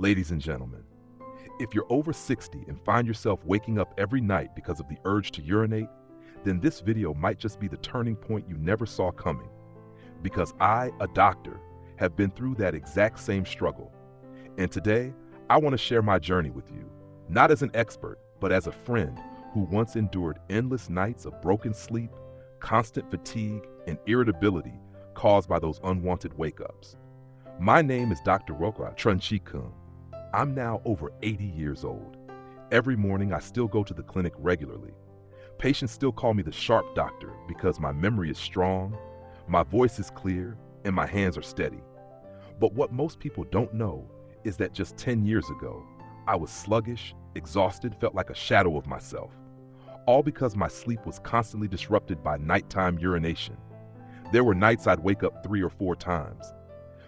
Ladies and gentlemen, if you're over 60 and find yourself waking up every night because of the urge to urinate, then this video might just be the turning point you never saw coming. Because I, a doctor, have been through that exact same struggle. And today, I want to share my journey with you, not as an expert, but as a friend who once endured endless nights of broken sleep, constant fatigue, and irritability caused by those unwanted wake-ups. My name is Dr. Trần Chí Cường. I'm now over 80 years old. Every morning, I still go to the clinic regularly. Patients still call me the sharp doctor because my memory is strong, my voice is clear, and my hands are steady. But what most people don't know is that just 10 years ago, I was sluggish, exhausted, felt like a shadow of myself. All because my sleep was constantly disrupted by nighttime urination. There were nights I'd wake up 3 or 4 times.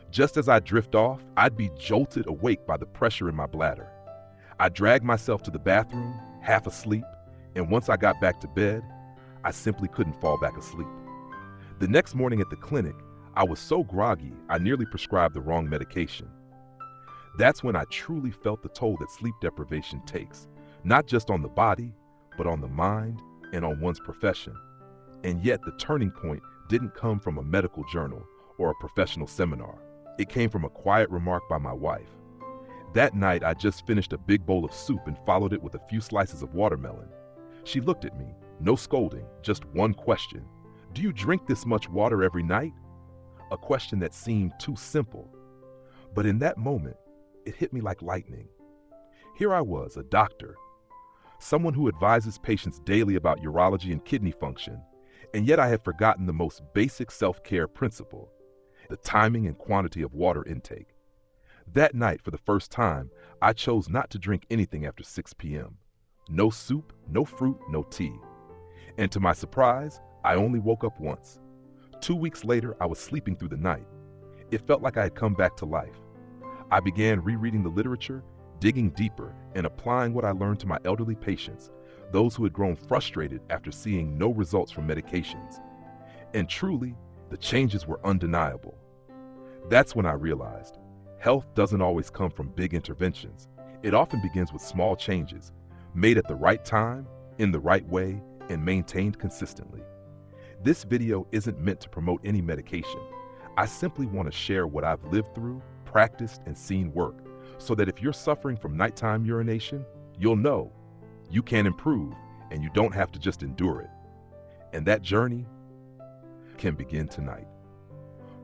Just as I'd drift off, I'd be jolted awake by the pressure in my bladder. I'd drag myself to the bathroom, half asleep, and once I got back to bed, I simply couldn't fall back asleep. The next morning at the clinic, I was so groggy, I nearly prescribed the wrong medication. That's when I truly felt the toll that sleep deprivation takes, not just on the body, but on the mind and on one's profession. And yet the turning point didn't come from a medical journal or a professional seminar. It came from a quiet remark by my wife. That night, I just finished a big bowl of soup and followed it with a few slices of watermelon. She looked at me, no scolding, just one question. Do you drink this much water every night? A question that seemed too simple. But in that moment, it hit me like lightning. Here I was, a doctor, someone who advises patients daily about urology and kidney function, and yet I had forgotten the most basic self-care principle: the timing and quantity of water intake. That night, for the first time, I chose not to drink anything after 6 p.m. No soup, no fruit, no tea. And to my surprise, I only woke up once. 2 weeks later, I was sleeping through the night. It felt like I had come back to life. I began rereading the literature, digging deeper, and applying what I learned to my elderly patients, those who had grown frustrated after seeing no results from medications. And truly, the changes were undeniable. That's when I realized health doesn't always come from big interventions. It often begins with small changes, made at the right time, in the right way, and maintained consistently. This video isn't meant to promote any medication. I simply want to share what I've lived through, practiced, and seen work, so that if you're suffering from nighttime urination, you'll know you can improve and you don't have to just endure it. And that journey can begin tonight.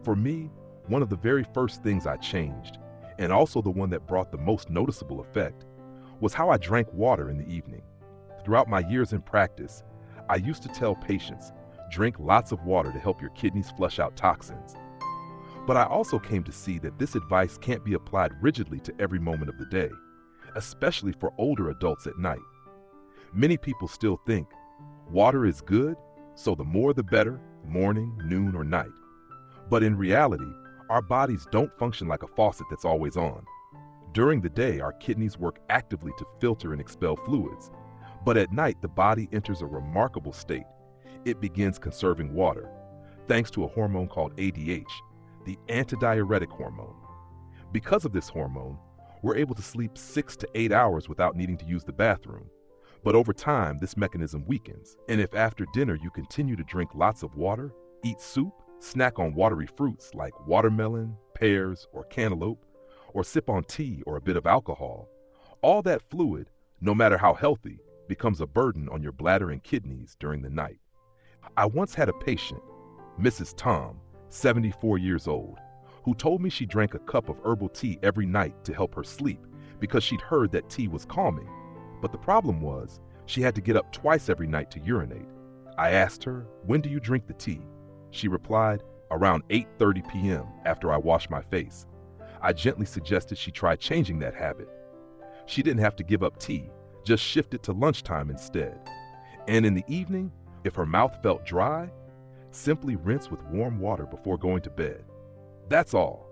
For me, one of the very first things I changed, and also the one that brought the most noticeable effect, was how I drank water in the evening. Throughout my years in practice, I used to tell patients, drink lots of water to help your kidneys flush out toxins. But I also came to see that this advice can't be applied rigidly to every moment of the day, especially for older adults at night. Many people still think water is good, so the more the better, morning, noon, or night. But in reality, our bodies don't function like a faucet that's always on. During the day, our kidneys work actively to filter and expel fluids. But at night, the body enters a remarkable state. It begins conserving water, thanks to a hormone called ADH, the antidiuretic hormone. Because of this hormone, we're able to sleep 6 to 8 hours without needing to use the bathroom. But over time, this mechanism weakens. And if after dinner you continue to drink lots of water, eat soup, snack on watery fruits like watermelon, pears, or cantaloupe, or sip on tea or a bit of alcohol, all that fluid, no matter how healthy, becomes a burden on your bladder and kidneys during the night. I once had a patient, Mrs. Tom, 74 years old, who told me she drank a cup of herbal tea every night to help her sleep because she'd heard that tea was calming. But the problem was, she had to get up twice every night to urinate. I asked her, "When do you drink the tea?" She replied, "Around 8:30 p.m. after I wash my face." I gently suggested she try changing that habit. She didn't have to give up tea, just shift it to lunchtime instead. And in the evening, if her mouth felt dry, simply rinse with warm water before going to bed. That's all.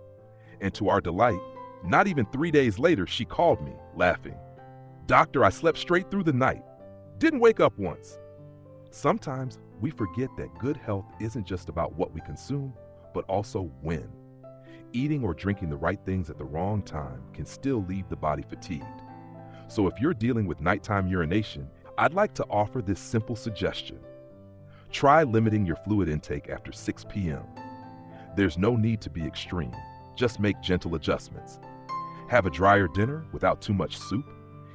And to our delight, not even 3 days later, she called me, laughing. "Doctor, I slept straight through the night. Didn't wake up once." Sometimes we forget that good health isn't just about what we consume, but also when. eating or drinking the right things at the wrong time can still leave the body fatigued. So if you're dealing with nighttime urination, I'd like to offer this simple suggestion. Try limiting your fluid intake after 6 p.m. There's no need to be extreme, just make gentle adjustments. Have a drier dinner without too much soup.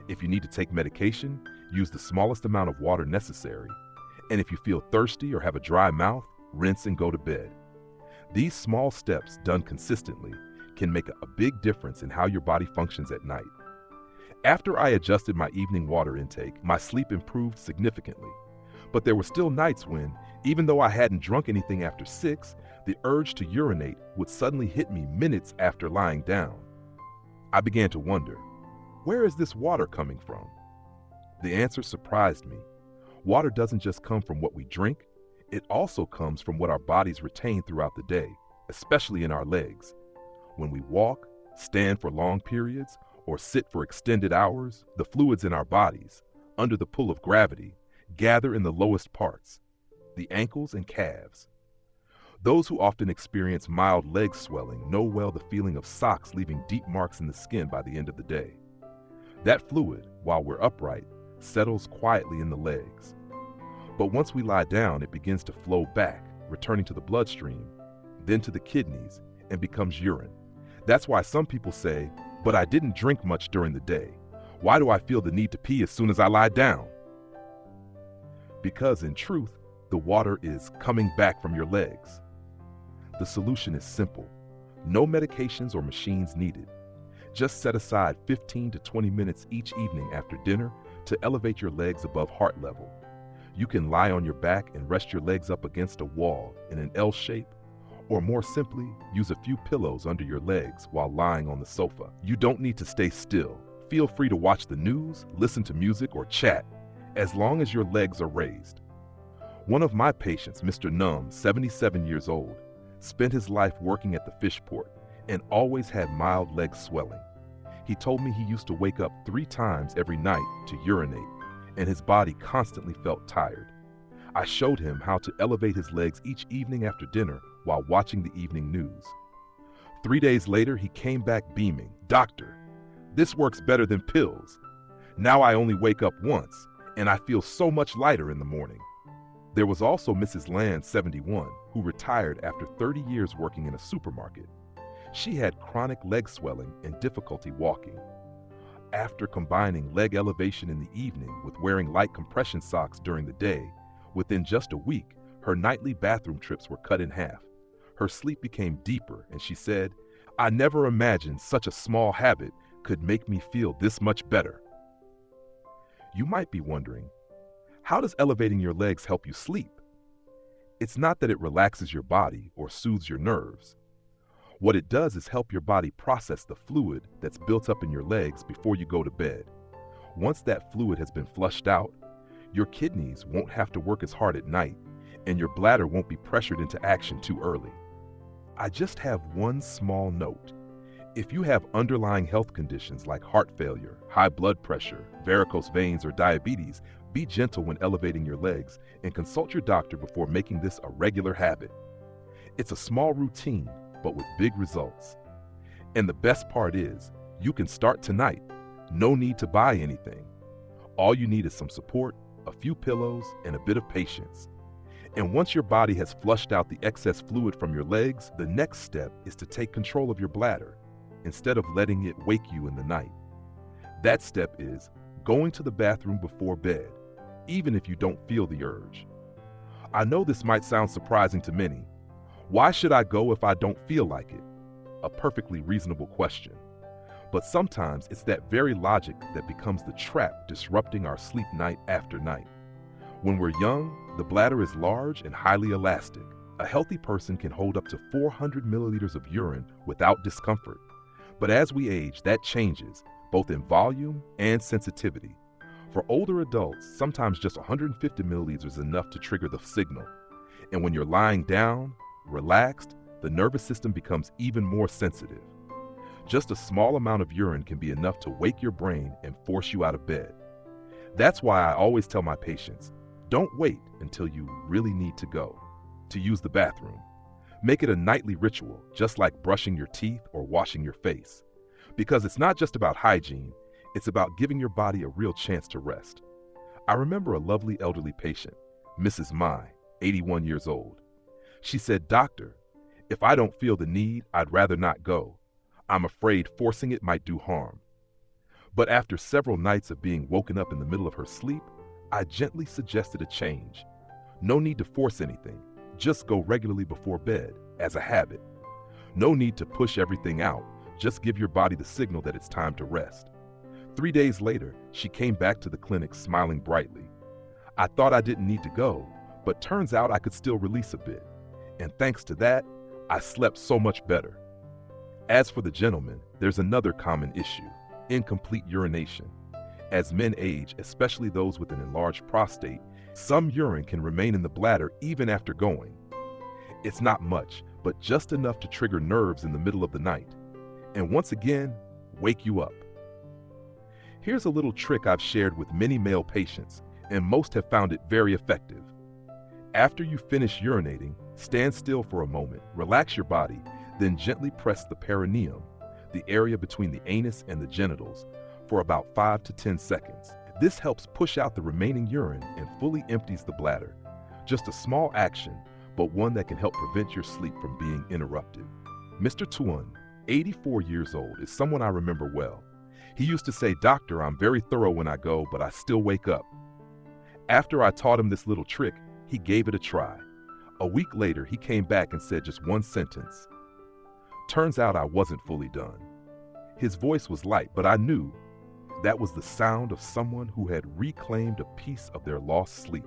If you need to take medication, use the smallest amount of water necessary. And if you feel thirsty or have a dry mouth, rinse and go to bed. These small steps done consistently can make a big difference in how your body functions at night. After I adjusted my evening water intake, my sleep improved significantly. But there were still nights when, even though I hadn't drunk anything after 6, the urge to urinate would suddenly hit me minutes after lying down. I began to wonder, where is this water coming from? The answer surprised me. Water doesn't just come from what we drink, it also comes from what our bodies retain throughout the day, especially in our legs. When we walk, stand for long periods, or sit for extended hours, the fluids in our bodies, under the pull of gravity, gather in the lowest parts, the ankles and calves. Those who often experience mild leg swelling know well the feeling of socks leaving deep marks in the skin by the end of the day. That fluid, while we're upright, settles quietly in the legs. But once we lie down, it begins to flow back, returning to the bloodstream, then to the kidneys, and becomes urine. That's why some people say, "But I didn't drink much during the day. Why do I feel the need to pee as soon as I lie down?" Because in truth, the water is coming back from your legs. The solution is simple. No medications or machines needed. Just set aside 15 to 20 minutes each evening after dinner to elevate your legs above heart level. You can lie on your back and rest your legs up against a wall in an L shape, or more simply, use a few pillows under your legs while lying on the sofa. You don't need to stay still. Feel free to watch the news, listen to music, or chat, as long as your legs are raised. One of my patients, Mr. Num, 77 years old, spent his life working at the fish port and always had mild leg swelling. He told me he used to wake up 3 times every night to urinate, and his body constantly felt tired. I showed him how to elevate his legs each evening after dinner while watching the evening news. 3 days later, he came back beaming, "Doctor, this works better than pills. Now I only wake up once, and I feel so much lighter in the morning." There was also Mrs. Land, 71, who retired after 30 years working in a supermarket. She had chronic leg swelling and difficulty walking. After combining leg elevation in the evening with wearing light compression socks during the day, within just a week, her nightly bathroom trips were cut in half. Her sleep became deeper, and she said, "I never imagined such a small habit could make me feel this much better." You might be wondering, how does elevating your legs help you sleep? It's not that it relaxes your body or soothes your nerves. What it does is help your body process the fluid that's built up in your legs before you go to bed. Once that fluid has been flushed out, your kidneys won't have to work as hard at night, and your bladder won't be pressured into action too early. I just have one small note. If you have underlying health conditions like heart failure, high blood pressure, varicose veins, or diabetes, be gentle when elevating your legs and consult your doctor before making this a regular habit. It's a small routine, but with big results. And the best part is, you can start tonight. No need to buy anything. All you need is some support, a few pillows, and a bit of patience. And once your body has flushed out the excess fluid from your legs, the next step is to take control of your bladder instead of letting it wake you in the night. That step is going to the bathroom before bed, even if you don't feel the urge. I know this might sound surprising to many. Why should I go if I don't feel like it? A perfectly reasonable question. But sometimes it's that very logic that becomes the trap disrupting our sleep night after night. When we're young, the bladder is large and highly elastic. A healthy person can hold up to 400 milliliters of urine without discomfort. But as we age, that changes, both in volume and sensitivity. For older adults, sometimes just 150 milliliters is enough to trigger the signal. And when you're lying down, relaxed, the nervous system becomes even more sensitive. Just a small amount of urine can be enough to wake your brain and force you out of bed. That's why I always tell my patients, don't wait until you really need to go, to use the bathroom. Make it a nightly ritual, just like brushing your teeth or washing your face. Because it's not just about hygiene, it's about giving your body a real chance to rest. I remember a lovely elderly patient, Mrs. Mai, 81 years old. She said, "Doctor, if I don't feel the need, I'd rather not go. I'm afraid forcing it might do harm." But after several nights of being woken up in the middle of her sleep, I gently suggested a change. No need to force anything. Just go regularly before bed, as a habit. No need to push everything out. Just give your body the signal that it's time to rest. 3 days later, she came back to the clinic smiling brightly. I thought I didn't need to go, but turns out I could still release a bit. And thanks to that, I slept so much better. As for the gentlemen, there's another common issue: incomplete urination. As men age, especially those with an enlarged prostate, some urine can remain in the bladder even after going. It's not much, but just enough to trigger nerves in the middle of the night. And once again, wake you up. Here's a little trick I've shared with many male patients, and most have found it very effective. After you finish urinating, stand still for a moment, relax your body, then gently press the perineum, the area between the anus and the genitals, for about 5 to 10 seconds. This helps push out the remaining urine and fully empties the bladder. Just a small action, but one that can help prevent your sleep from being interrupted. Mr. Tuan, 84 years old, is someone I remember well. He used to say, "Doctor, I'm very thorough when I go, but I still wake up." After I taught him this little trick, he gave it a try. A week later, he came back and said just one sentence. Turns out I wasn't fully done. His voice was light, but I knew that was the sound of someone who had reclaimed a piece of their lost sleep.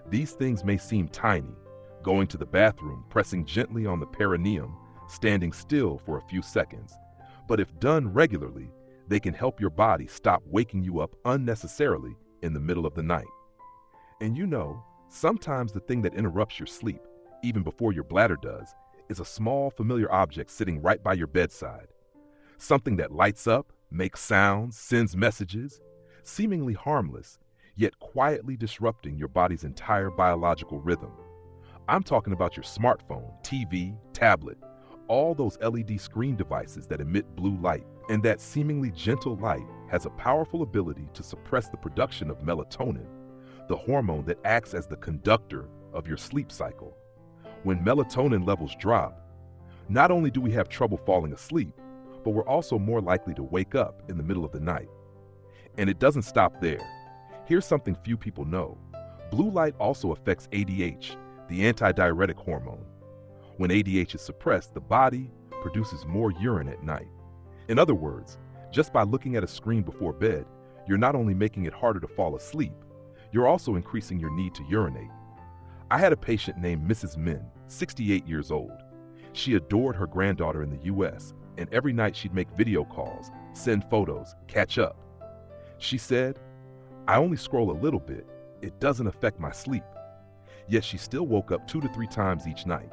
These things may seem tiny: going to the bathroom, pressing gently on the perineum, standing still for a few seconds. But if done regularly, they can help your body stop waking you up unnecessarily in the middle of the night. And you know, sometimes the thing that interrupts your sleep, even before your bladder does, is a small familiar object sitting right by your bedside. Something that lights up, makes sounds, sends messages, seemingly harmless, yet quietly disrupting your body's entire biological rhythm. I'm talking about your smartphone, TV, tablet, all those LED screen devices that emit blue light. And that seemingly gentle light has a powerful ability to suppress the production of melatonin, the hormone that acts as the conductor of your sleep cycle. When melatonin levels drop, not only do we have trouble falling asleep, but we're also more likely to wake up in the middle of the night. And it doesn't stop there. Here's something few people know. Blue light also affects ADH, the antidiuretic hormone. When ADH is suppressed, the body produces more urine at night. In other words, just by looking at a screen before bed, you're not only making it harder to fall asleep, you're also increasing your need to urinate. I had a patient named Mrs. Min, 68 years old. She adored her granddaughter in the US, and every night she'd make video calls, send photos, catch up. She said, "I only scroll a little bit. It doesn't affect my sleep." Yet she still woke up 2 to 3 times each night.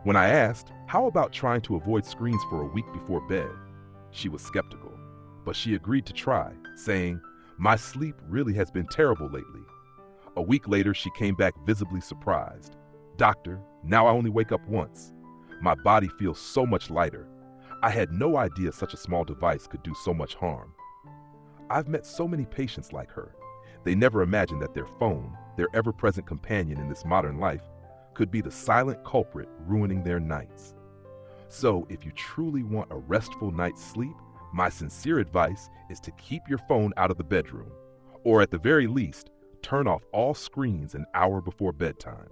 When I asked, "How about trying to avoid screens for a week before bed?" she was skeptical, but she agreed to try, saying, "My sleep really has been terrible lately." A week later, she came back visibly surprised. "Doctor, now I only wake up once. My body feels so much lighter. I had no idea such a small device could do so much harm." I've met so many patients like her. They never imagined that their phone, their ever-present companion in this modern life, could be the silent culprit ruining their nights. So if you truly want a restful night's sleep, my sincere advice is to keep your phone out of the bedroom, or at the very least, turn off all screens an hour before bedtime.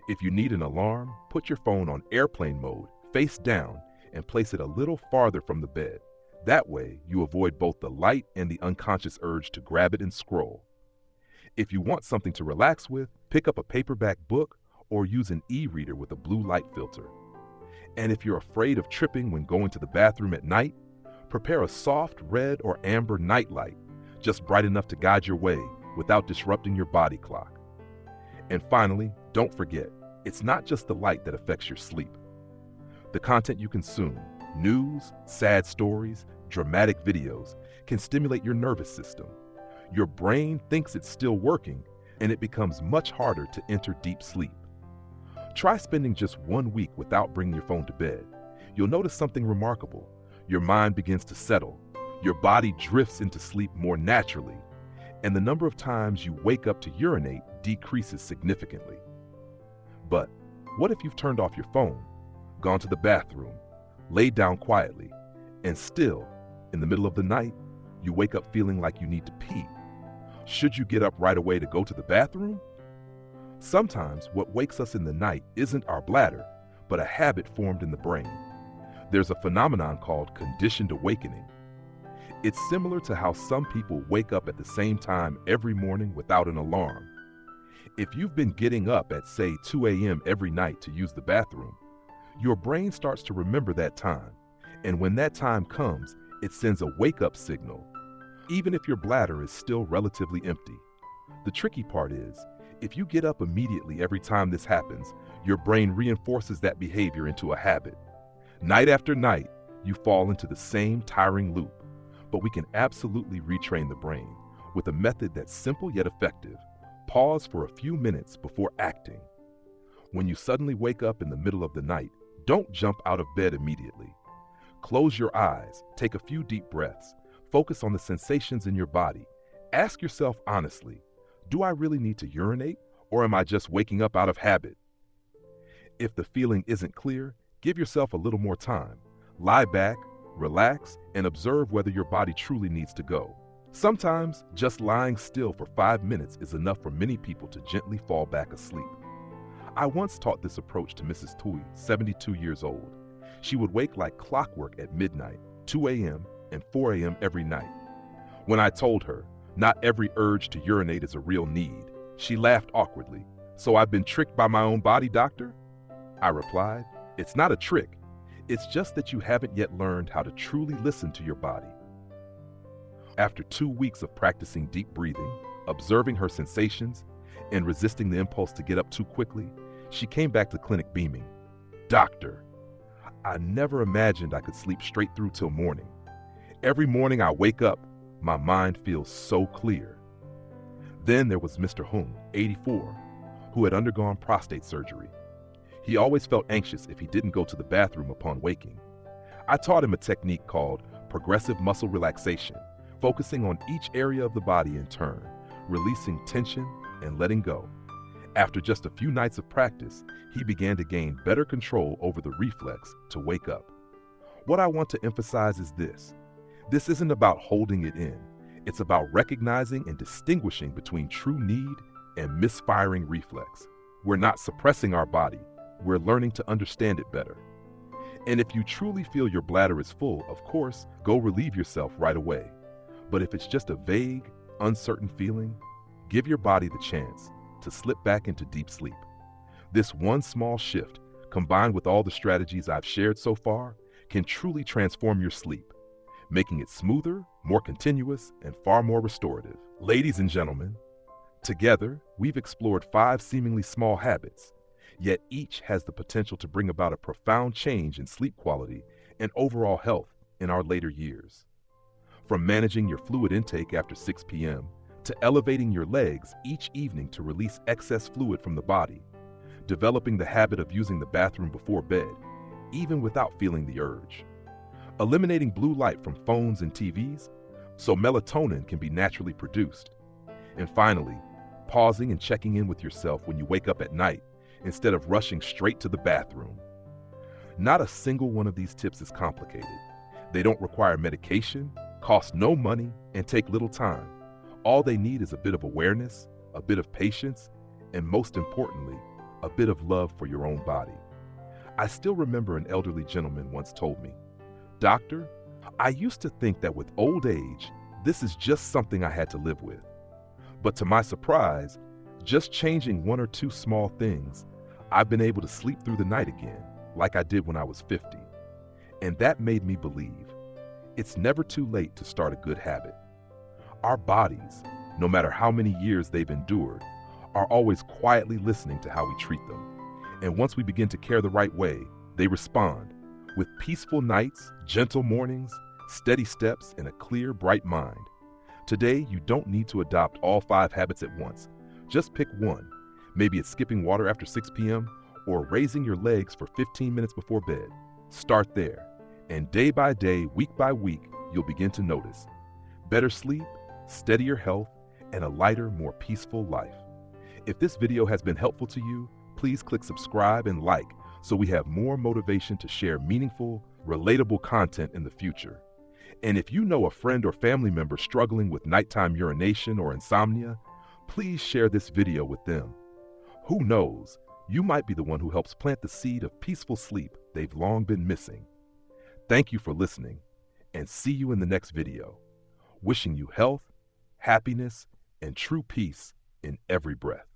If you need an alarm, put your phone on airplane mode, face down, and place it a little farther from the bed. That way, you avoid both the light and the unconscious urge to grab it and scroll. If you want something to relax with, pick up a paperback book or use an e-reader with a blue light filter. And if you're afraid of tripping when going to the bathroom at night, prepare a soft red or amber nightlight, just bright enough to guide your way without disrupting your body clock. And finally, don't forget, it's not just the light that affects your sleep. The content you consume, news, sad stories, dramatic videos, can stimulate your nervous system. Your brain thinks it's still working, and it becomes much harder to enter deep sleep. Try spending just 1 week without bringing your phone to bed. You'll notice something remarkable. Your mind begins to settle. Your body drifts into sleep more naturally, and the number of times you wake up to urinate decreases significantly. But what if you've turned off your phone, gone to the bathroom, laid down quietly, and still, in the middle of the night, you wake up feeling like you need to pee? Should you get up right away to go to the bathroom? Sometimes what wakes us in the night isn't our bladder, but a habit formed in the brain. There's a phenomenon called conditioned awakening. It's similar to how some people wake up at the same time every morning without an alarm. If you've been getting up at, say, 2 a.m. every night to use the bathroom, your brain starts to remember that time, and when that time comes, it sends a wake-up signal, even if your bladder is still relatively empty. The tricky part is, if you get up immediately every time this happens, your brain reinforces that behavior into a habit. Night after night, you fall into the same tiring loop. But we can absolutely retrain the brain with a method that's simple yet effective. Pause for a few minutes before acting. When you suddenly wake up in the middle of the night, don't jump out of bed immediately. Close your eyes, take a few deep breaths, focus on the sensations in your body. Ask yourself honestly, do I really need to urinate, or am I just waking up out of habit? If the feeling isn't clear, give yourself a little more time. Lie back, relax, and observe whether your body truly needs to go. Sometimes, just lying still for 5 minutes is enough for many people to gently fall back asleep. I once taught this approach to Mrs. Tui, 72 years old. She would wake like clockwork at midnight, 2 a.m., and 4 a.m. every night. When I told her, not every urge to urinate is a real need, she laughed awkwardly. So I've been tricked by my own body, doctor? I replied, it's not a trick. It's just that you haven't yet learned how to truly listen to your body. After 2 weeks of practicing deep breathing, observing her sensations, and resisting the impulse to get up too quickly, she came back to the clinic beaming. Doctor, I never imagined I could sleep straight through till morning. Every morning I wake up, my mind feels so clear. Then there was Mr. Hung, 84, who had undergone prostate surgery. He always felt anxious if he didn't go to the bathroom upon waking. I taught him a technique called progressive muscle relaxation, focusing on each area of the body in turn, releasing tension and letting go. After just a few nights of practice, he began to gain better control over the reflex to wake up. What I want to emphasize is this. This isn't about holding it in. It's about recognizing and distinguishing between true need and misfiring reflex. We're not suppressing our body. We're learning to understand it better. And if you truly feel your bladder is full, of course, go relieve yourself right away. But if it's just a vague, uncertain feeling, give your body the chance to slip back into deep sleep. This one small shift, combined with all the strategies I've shared so far, can truly transform your sleep, making it smoother, more continuous, and far more restorative. Ladies and gentlemen, together, we've explored 5 seemingly small habits, yet each has the potential to bring about a profound change in sleep quality and overall health in our later years. From managing your fluid intake after 6 p.m. to elevating your legs each evening to release excess fluid from the body, developing the habit of using the bathroom before bed, even without feeling the urge, eliminating blue light from phones and TVs so melatonin can be naturally produced, and finally, pausing and checking in with yourself when you wake up at night instead of rushing straight to the bathroom. Not a single one of these tips is complicated. They don't require medication, cost no money, and take little time. All they need is a bit of awareness, a bit of patience, and most importantly, a bit of love for your own body. I still remember an elderly gentleman once told me, "Doctor, I used to think that with old age, this is just something I had to live with. But to my surprise, just changing 1 or 2 small things, I've been able to sleep through the night again, like I did when I was 50. And that made me believe it's never too late to start a good habit. Our bodies, no matter how many years they've endured, are always quietly listening to how we treat them. And once we begin to care the right way, they respond with peaceful nights, gentle mornings, steady steps, and a clear, bright mind. Today, you don't need to adopt all 5 habits at once. Just pick one. Maybe it's skipping water after 6 p.m., or raising your legs for 15 minutes before bed. Start there, and day by day, week by week, you'll begin to notice better sleep, steadier health, and a lighter, more peaceful life. If this video has been helpful to you, please click subscribe and like so we have more motivation to share meaningful, relatable content in the future. And if you know a friend or family member struggling with nighttime urination or insomnia, please share this video with them. Who knows, you might be the one who helps plant the seed of peaceful sleep they've long been missing. Thank you for listening, and see you in the next video. Wishing you health, happiness, and true peace in every breath.